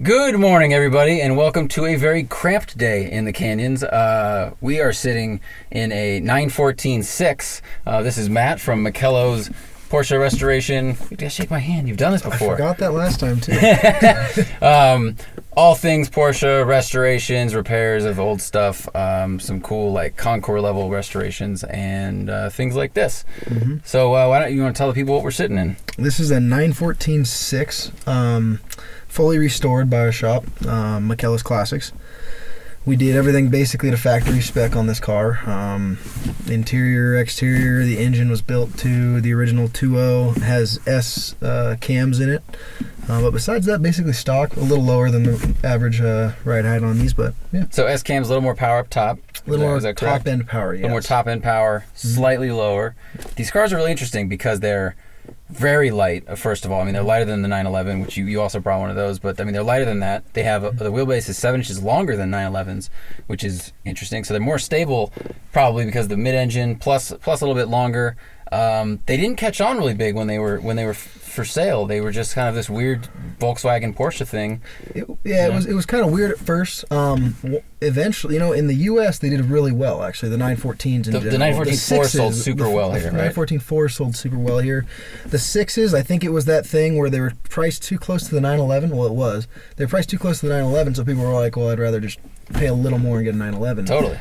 Good morning, everybody, and welcome to a very cramped day in the canyons. We are sitting in a 914-6. This is Matt from Michello's Porsche Restoration. You gotta shake my hand. You've done this before. I forgot that last time, too. All things Porsche restorations, repairs of old stuff, some cool like Concours level restorations, and things like this. Mm-hmm. So why don't you want to tell the people what we're sitting in? This is a 914-6. Fully restored by our shop, Michello's Classics. We did everything basically to factory spec on this car. Interior, exterior, the engine was built to the original 2.0, has S cams in it. But besides that, basically stock, a little lower than the average ride height on these, but yeah. So S cams, a little more power up top. A little more top end power, yes. A little more top end power, slightly lower. These cars are really interesting because they're very light, first of all. I mean, they're lighter than the 911, which you also brought one of those, but I mean, they're lighter than that. They have the wheelbase is 7 inches longer than 911s, which is interesting. So they're more stable, probably because of the mid-engine plus a little bit longer. They didn't catch on really big when they were for sale. They were just kind of this weird Volkswagen Porsche thing. It was kind of weird at first. Eventually, in the U.S. they did really well. Actually, the 914s in general. The 914-4 sold super well here, right? The 914-4 sold super well here. The 6s, I think it was that thing where they were priced too close to the 911. Well, it was. They were priced too close to the 911, so people were like, "Well, I'd rather just pay a little more and get a 911." Totally.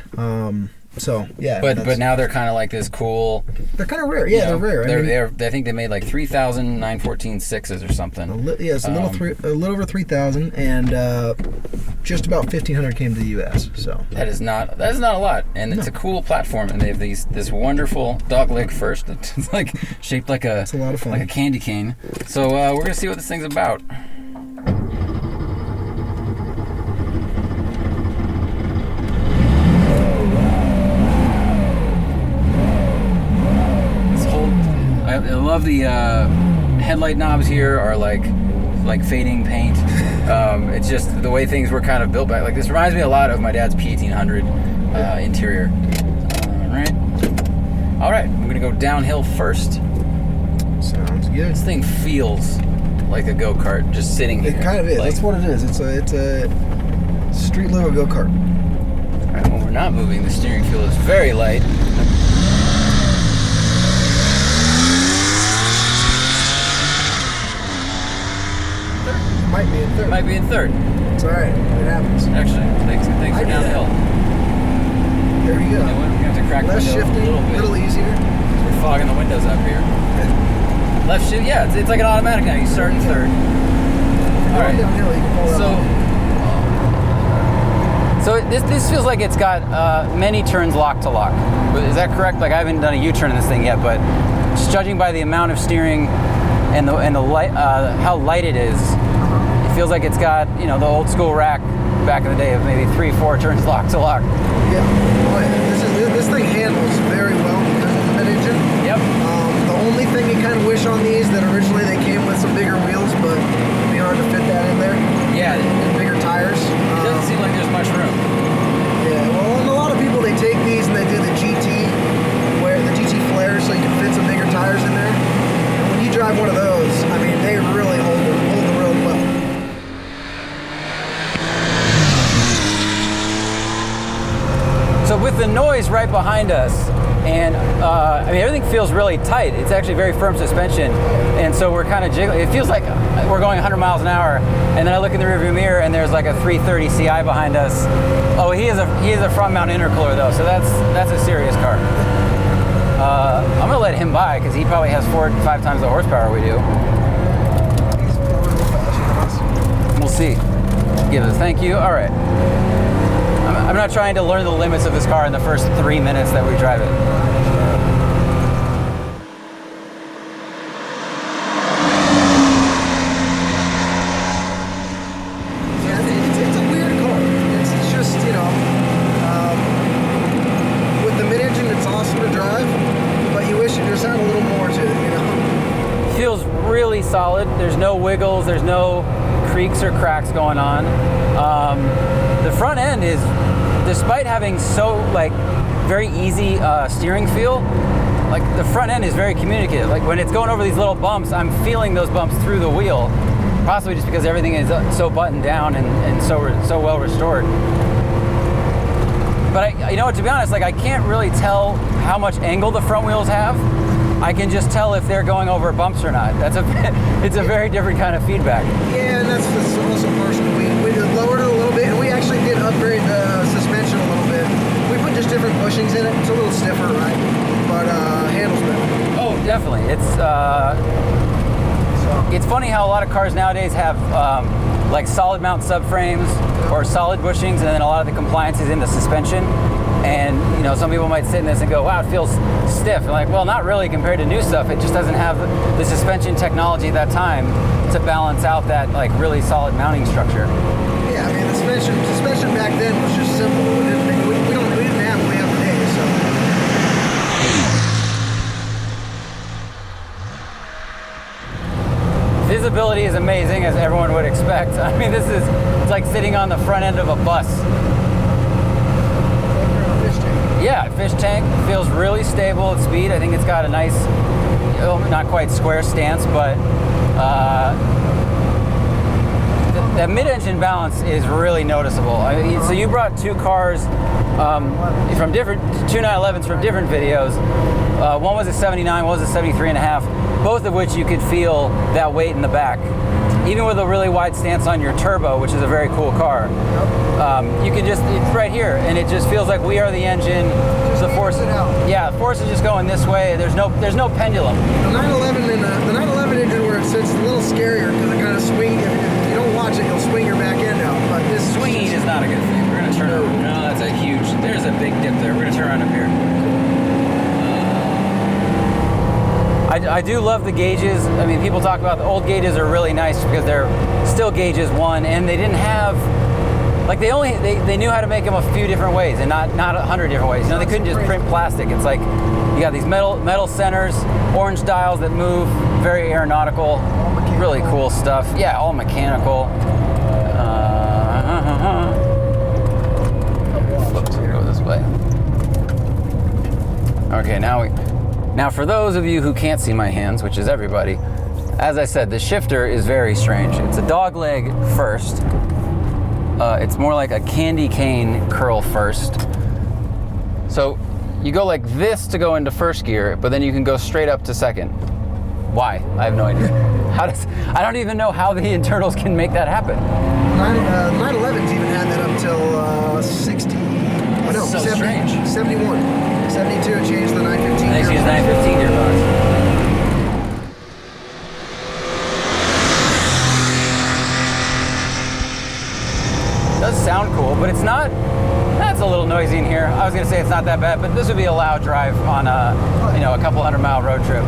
So yeah, but now they're kind of like this cool. They're kind of rare. Yeah, they're rare. I think they made like 3,000 914-6s or something. It's a little over 3,000, and just about 1,500 came to the U.S. So that is not a lot, and it's a cool platform, and they have this wonderful dog leg first that's like shaped like it's a lot of fun, like a candy cane. So we're gonna see what this thing's about. I love the headlight knobs here are like fading paint. It's just the way things were kind of built back. Like this reminds me a lot of my dad's P1800 interior. All right. I'm gonna go downhill first. Sounds good. This thing feels like a go-kart just sitting here. It kind of is. That's what it is. It's a street level go-kart. All right, when we're not moving, the steering feel is very light. Might be in third. It's all right. It happens. Actually, thanks for downhill. There we go. You know what? We're going to have to crack less the window shifting, a little bit. A little easier. We're fogging the windows up here. Left shift, yeah. It's like an automatic now. You start in third. All right. Downhill, you can pull So this feels like it's got many turns lock to lock. Is that correct? Like I haven't done a U-turn in this thing yet, but just judging by the amount of steering and the light, how light it is, it feels like it's got the old school rack back in the day of maybe 3-4 turns lock to lock. Yeah. This thing handles very well because of the mid-engine. Yep. The only thing you kind of wish on these that originally they came with some bigger wheels, but it'd be hard to fit that in there. Yeah. And bigger tires. It doesn't seem like there's much room. Yeah. Well, and a lot of people they take these and they do the GT flare so you can fit some bigger tires in there. And when you drive one of those, I mean, they really hold the road well. So with the noise right behind us, and everything feels really tight. It's actually very firm suspension, and so we're kind of jiggling. It feels like we're going 100 miles an hour, and then I look in the rearview mirror, and there's like a 330 Ci behind us. Oh, he is a front mount intercooler though, so that's a serious car. I'm gonna let him by because he probably has 4 to 5 times the horsepower we do. We'll see. Give it a thank you. All right. I'm not trying to learn the limits of this car in the first 3 minutes that we drive it. It's a weird car. It's just, with the mid-engine, it's awesome to drive, but you wish it just had a little more to it, Feels really solid. There's no wiggles. There's no creaks or cracks going on. The front end is, despite having very easy steering feel, like the front end is very communicative. Like when it's going over these little bumps, I'm feeling those bumps through the wheel. possibly just because everything is so buttoned down and so well restored. But you know what? To be honest, like I can't really tell how much angle the front wheels have. I can just tell if they're going over bumps or not. It's a very different kind of feedback. Yeah, and that's also partial. We lowered it a little bit, and we actually did upgrade the suspension a little bit. We put just different bushings in it. It's a little stiffer, right? But handles better. Oh, definitely. It's funny how a lot of cars nowadays have like solid mount subframes or solid bushings, and then a lot of the compliance is in the suspension. And you know, some people might sit in this and go, "Wow, it feels stiff." And like, well, not really compared to new stuff. It just doesn't have the suspension technology at that time to balance out that like really solid mounting structure. Yeah, I mean, the suspension back then was just simple. We didn't have it way up today, so. Visibility is amazing, as everyone would expect. I mean, it's like sitting on the front end of a bus. Yeah, fish tank feels really stable at speed. I think it's got a nice, not quite square stance, but the mid-engine balance is really noticeable. I mean, so you brought two cars from different, two 911s from different videos. One was a 79, one was a 73 and a half, both of which you could feel that weight in the back. Even with a really wide stance on your turbo, which is a very cool car, you can just, it's right here, and it just feels like we are the engine. The force, yeah, the force is just going this way. There's no pendulum. The 911 engine where it sits a little scarier because it kind of swings. If you don't watch it, you'll swing your back end out. But this swinging is not a good thing. We're gonna turn around. No, that's a huge. There's a big dip there. We're gonna turn around up here. I do love the gauges. I mean, people talk about the old gauges are really nice because they're still gauges 1, and they didn't have, like they knew how to make them a few different ways and not 100 different ways. You know, they couldn't just print plastic. It's like you got these metal centers, orange dials that move, very aeronautical, really cool stuff. Yeah, all mechanical. Whoops, we go this way. Okay, now for those of you who can't see my hands, which is everybody, as I said, the shifter is very strange. It's a dog leg first. It's more like a candy cane curl first. So you go like this to go into first gear, but then you can go straight up to second. Why? I have no idea. I don't even know how the internals can make that happen. 911s even had that up till 60. Oh no, so 70, strange. 71. 72 it changed the 915. They use 915 gearbox. Does sound cool, but it's not. That's a little noisy in here. I was gonna say it's not that bad, but this would be a loud drive on a couple 100-mile road trip.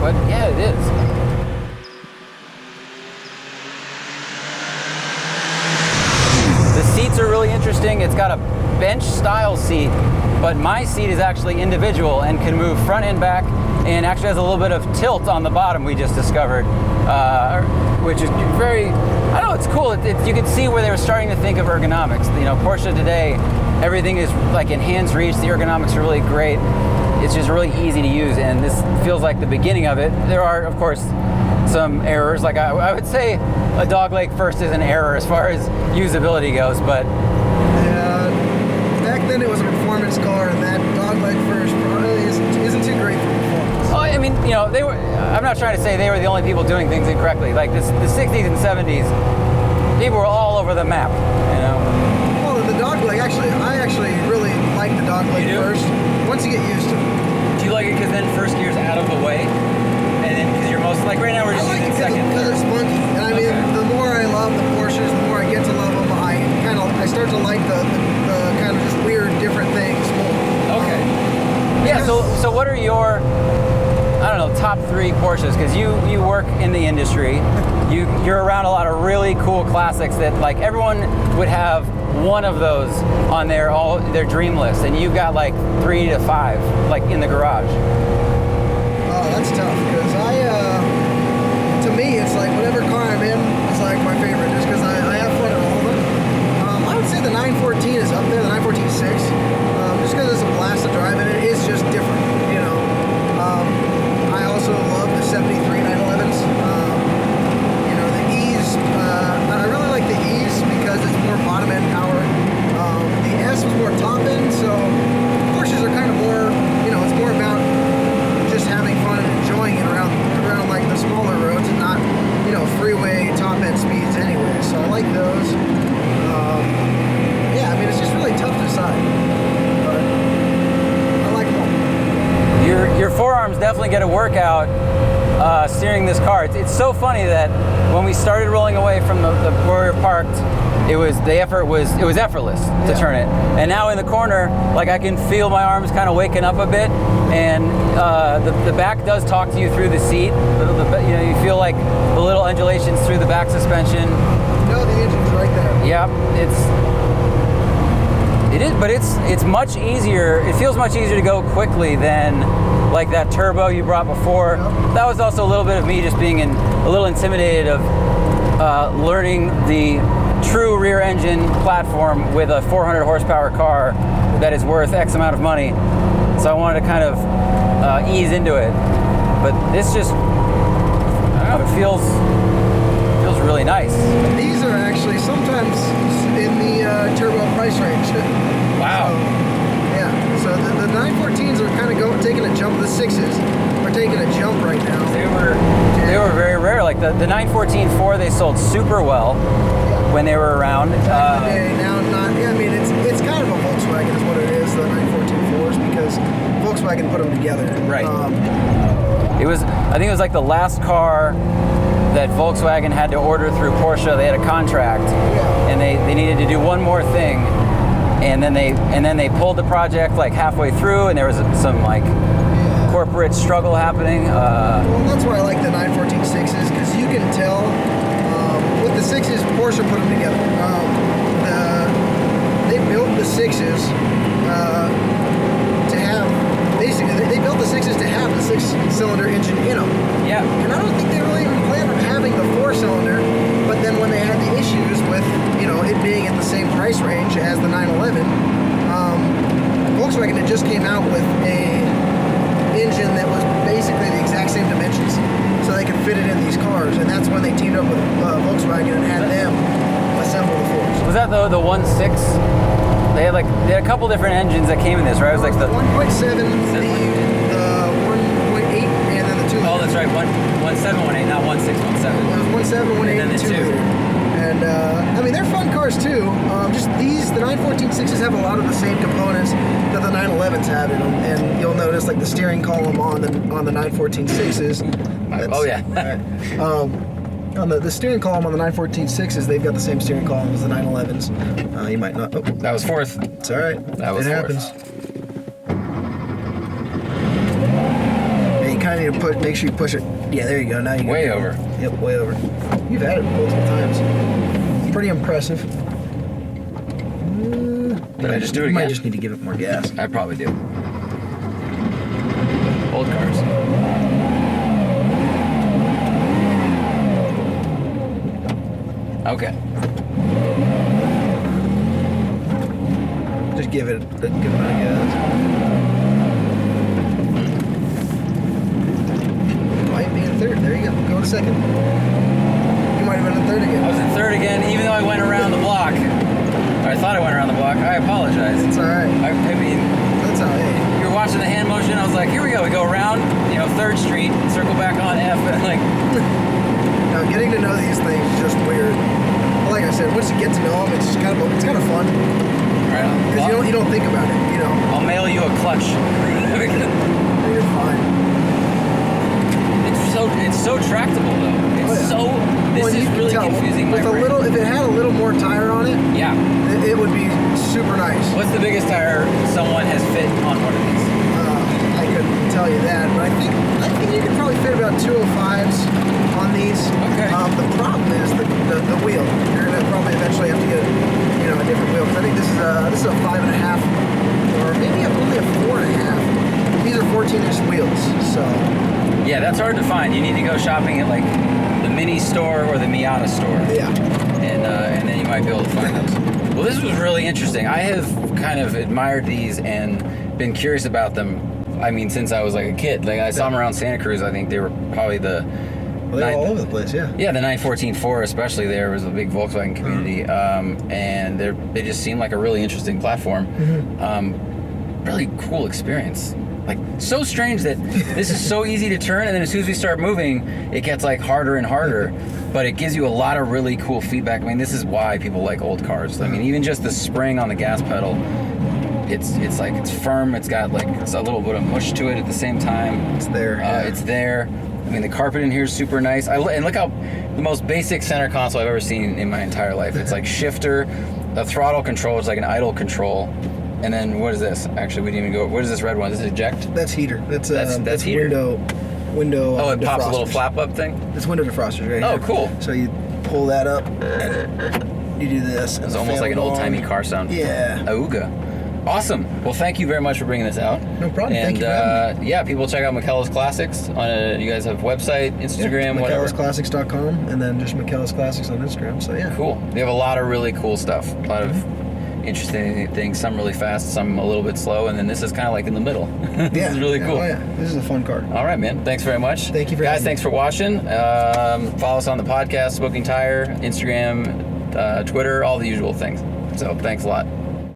But yeah, it is. The seats are really interesting. It's got a bench style seat, but my seat is actually individual and can move front and back, and actually has a little bit of tilt on the bottom we just discovered, which is very, I don't know, it's cool. You can see where they were starting to think of ergonomics. You know, Porsche today, everything is like in hands reach. The ergonomics are really great. It's just really easy to use, and this feels like the beginning of it. There are, of course, some errors. Like I would say a dogleg first is an error as far as usability goes, but back then it was a performance car, and that dogleg first probably isn't too great for performance. Oh, I mean, you know, they were. I'm not trying to say they were the only people doing things incorrectly. Like the 60s and 70s, people were all over the map. You know. Well, the dogleg I actually really like the dogleg first. Once you get used to it. Do you like it because then first gear's out of the way, and then because you're most like right now we're just using second. Because it's funky. And I mean, the more I love the Porsches, the more I get to love them. I start to like the kind of just weird different things more. Okay. Yeah. So what are your, I don't know, top 3 Porsches? Because you work in the industry, you're around a lot of really cool classics that like everyone would have one of those on their dream list, and you've got like 3 to 5 like in the garage. Oh, that's tough because to me it's like whatever car I'm in, it's like my favorite just because I have fun in all of them. I would say the 914 is up there, the 914-6, just because it's a blast to drive, and it is just different, you know. I definitely get a workout steering this car. It's so funny that when we started rolling away from the where we were parked, it was effortless to turn it. And now in the corner, like I can feel my arms kind of waking up a bit, and the back does talk to you through the seat. You know, you feel like the little undulations through the back suspension. No, the engine's right there. Yeah, it is, but it's much easier. It feels much easier to go quickly than like that turbo you brought before. Yep. That was also a little bit of me just being a little intimidated of learning the true rear engine platform with a 400 horsepower car that is worth X amount of money. So I wanted to kind of ease into it. But this just, I don't know, it feels really nice. These are actually sometimes in the turbo price range. Wow. So the 914s are kind of taking a jump. The 6s are taking a jump right now. They were very rare. Like the 914-4, they sold super well when they were around. Now not. Yeah, I mean it's kind of a Volkswagen is what it is. The 914-4s because Volkswagen put them together. Right. I think it was like the last car that Volkswagen had to order through Porsche. They had a contract, and they needed to do one more thing, and then they pulled the project like halfway through, and there was some like corporate struggle happening. Well, that's why I like the 914-6s because you can tell with the 6s Porsche put them together. They built the 6s to have. Basically, they built the 6s to have the 6-cylinder engine in them. Yeah. And I don't think they really even planned on having the 4-cylinder, but then when they had the issues with, it being in the same price range as the 911, Volkswagen had just came out with a engine that was basically the exact same dimensions, so they could fit it in these cars, and that's when they teamed up with Volkswagen and had them assemble the 4s. Was that the 1.6? They had a couple different engines that came in this, right? It was like the 1.7, the 1.8, and then the 2. Oh, that's right. 1.7, 1.8, not 1.6, 1.7. It was 1.7, 1.8, and then the 2. And I mean, they're fun cars too. Just the 914-6s have a lot of the same components that the 911s have in them, and you'll notice like the steering column on the 914-6s. Oh yeah. On the steering column on the 914-6s, they've got the same steering column as the 911s. You might not. Oh, that was fourth. It's all right. That was it fourth. happens. And you kind of need to make sure you push it. Yeah, there you go. Now you way over. Yep, way over. You've had it multiple times. Pretty impressive. Did I just do it again? You might just need to give it more gas. I probably do. Old cars. Okay. Just give it a good amount of gas. Might be in third. There you go. Go in second. You might have been in third again. I was in third again, even though I went around the block. Or I thought I went around the block. I apologize. It's all right. I mean, that's all right. You were watching the hand motion. I was like, here we go. We go around, 3rd Street, circle back on F, and like. Now, getting to know these things is just weird. Like I said, once you get to know them, it's kind of fun. Right. Because you don't think about it, I'll mail you a clutch. You're fine. It's so tractable though. This is really confusing my brain. If it had a little more tire on it, yeah, it would be super nice. What's the biggest tire someone has fit on one of these? I couldn't tell you that, but I think you could probably fit about 205s on these. Okay. The problem is the wheel. You're gonna probably eventually have to get a different wheel because I think this is a 5.5 or maybe only a 4.5. These are 14-inch wheels, so. Yeah, that's hard to find. You need to go shopping at like the Mini store or the Miata store. Yeah. And then you might be able to find those. Well, this was really interesting. I have kind of admired these and been curious about them. I mean, since I was like a kid. Like I saw them around Santa Cruz. I think they were probably the. Well, they're all over the place, yeah. Yeah, the 914-4 especially. There was a big Volkswagen community, and they just seemed like a really interesting platform. Mm-hmm. Really cool experience. Like, so strange that this is so easy to turn, and then as soon as we start moving, it gets like harder and harder. But it gives you a lot of really cool feedback. I mean, this is why people like old cars. I mean, even just the spring on the gas pedal It's like it's firm. It's got like a little bit of mush to it at the same time. It's there. It's there. I mean, the carpet in here is super nice. And look how the most basic center console I've ever seen in my entire life. It's like shifter, a throttle control. It's like an idle control. And then what is this? Actually, we didn't even go. What is this red one? Is this eject? That's heater. That's heater. Window. Oh, it pops a little defrosters. flap up thing. It's window defrosters right Oh, here. cool. So you pull that up and you do this. It's almost like an old-timey car sound. Yeah. Auga. Awesome. Well, thank you very much for bringing this out. No problem. And Thank you for having me. yeah, people check out McKellar's Classics. You guys have website, Instagram, whatever. McKellar'sClassics.com and then just McKellar's Classics on Instagram. So yeah. Cool. They have a lot of really cool stuff. A lot of interesting things. Some really fast, some a little bit slow, and then this is kind of like in the middle. This is really cool. Oh yeah. This is a fun car. All right, man. Thanks very much. Thank you for guys. having me. Thanks for watching. Follow us on the podcast, Smoking Tire, Instagram, Twitter, all the usual things. So thanks a lot.